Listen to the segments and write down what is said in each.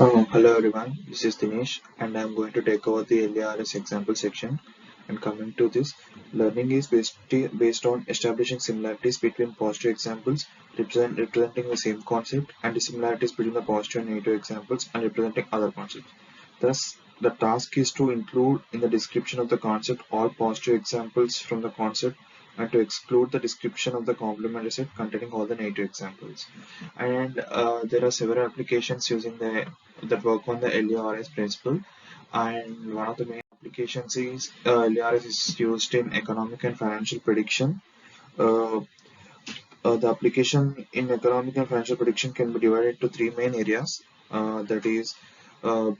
Hello everyone, this is Dinesh and I am going to take over the LARS example section. And coming to this, learning is based on establishing similarities between positive examples representing the same concept and dissimilarities between the positive and negative examples and representing other concepts. Thus, the task is to include in the description of the concept all positive examples from the concept and to exclude the description of the complementary set containing all the negative examples. And there are several applications using that work on the LARS principle. And one of the main applications is LARS is used in economic and financial prediction. Uh, the application in economic and financial prediction can be divided into three main areas. That is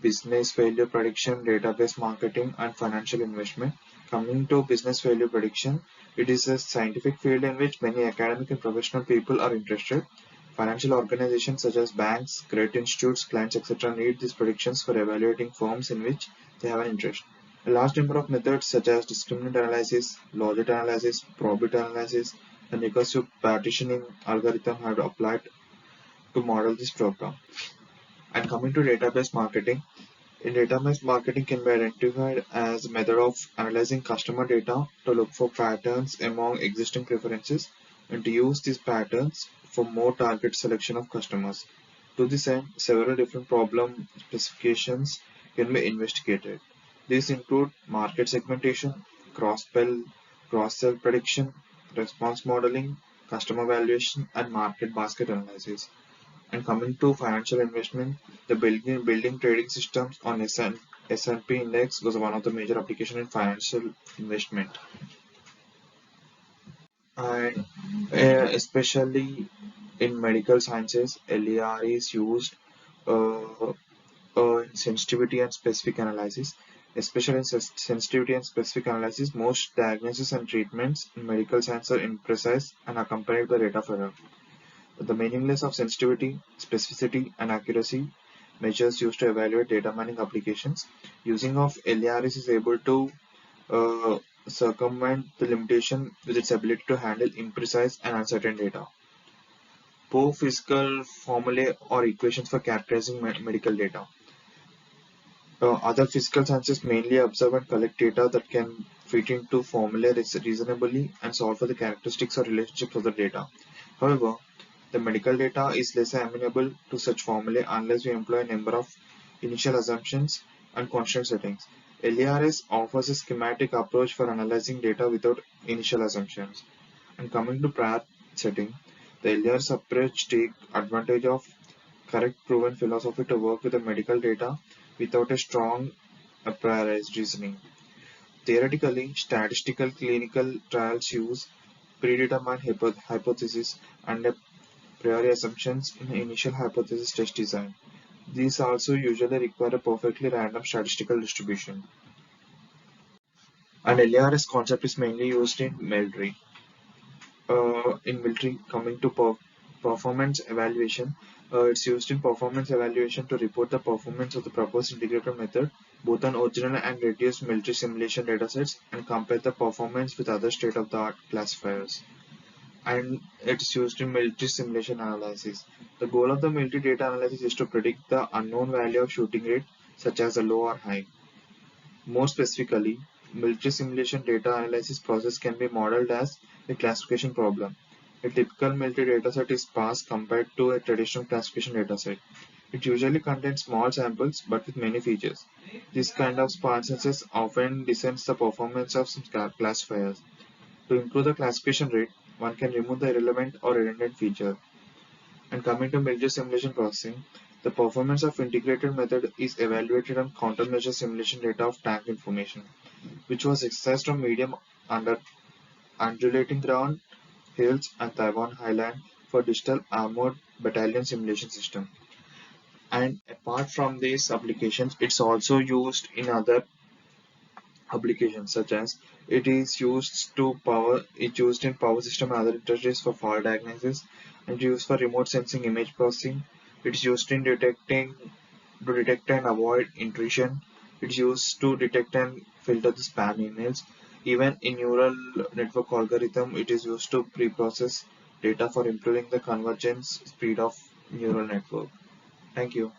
business failure prediction, database marketing, and financial investment. Coming to business failure prediction, it is a scientific field in which many academic and professional people are interested. Financial organizations such as banks, credit institutes, clients, etc. need these predictions for evaluating firms in which they have an interest. A large number of methods such as discriminant analysis, logic analysis, probability analysis, and recursive partitioning algorithm have applied to model this program. And coming to database marketing, in database marketing can be identified as a method of analyzing customer data to look for patterns among existing preferences and to use these patterns for more target selection of customers. To this end, several different problem specifications can be investigated. These include market segmentation, cross-sell, cross-sell prediction, response modeling, customer valuation, and market basket analysis. And coming to financial investment, the building trading systems on S&P index was one of the major application in financial investment. And especially in medical sciences, LER is used uh, in sensitivity and specific analysis. Especially in sensitivity and specific analysis, most diagnoses and treatments in medical science are imprecise and accompanied by rate of error. The meaningless of sensitivity, specificity, and accuracy measures used to evaluate data mining applications. Using of LARS is able to uh, circumvent the limitation with its ability to handle imprecise and uncertain data. Poor physical formulae or equations for characterizing medical data. Other physical sciences mainly observe and collect data that can fit into formulae reasonably and solve for the characteristics or relationships of the data. However, the medical data is less amenable to such formulae unless we employ a number of initial assumptions and constant settings. LARS offers a schematic approach for analyzing data without initial assumptions. And coming to prior setting, the LARS approach takes advantage of correct proven philosophy to work with the medical data without a strong a prioritized reasoning. Theoretically, statistical clinical trials use predetermined hypotheses and a priori assumptions in initial hypothesis test design. These also usually require a perfectly random statistical distribution. An LARS concept is mainly used in military. Coming to performance evaluation, it's used in performance evaluation to report the performance of the proposed integrated method, both on original and reduced military simulation datasets, and compare the performance with other state-of-the-art classifiers. And it's used in military simulation analysis. The goal of the military data analysis is to predict the unknown value of shooting rate, such as a low or high. More specifically, military simulation data analysis process can be modeled as a classification problem. A typical military dataset is sparse compared to a traditional classification dataset. It usually contains small samples but with many features. This kind of sparseness often descends the performance of some classifiers. To improve the classification rate, one can remove the irrelevant or redundant feature. And coming to military simulation processing, the performance of integrated method is evaluated on countermeasure simulation data of tank information, which was exercised on medium under undulating ground, hills, and Taiwan Highland for digital armored battalion simulation system. And apart from these applications, it's also used in other applications such as it's used in power system and other industries for fault diagnosis and used for remote sensing image processing. It's used in detecting to detect and avoid intrusion. It's used to detect and filter the spam emails. Even in neural network algorithm, it is used to pre-process data for improving the convergence speed of neural network. Thank you.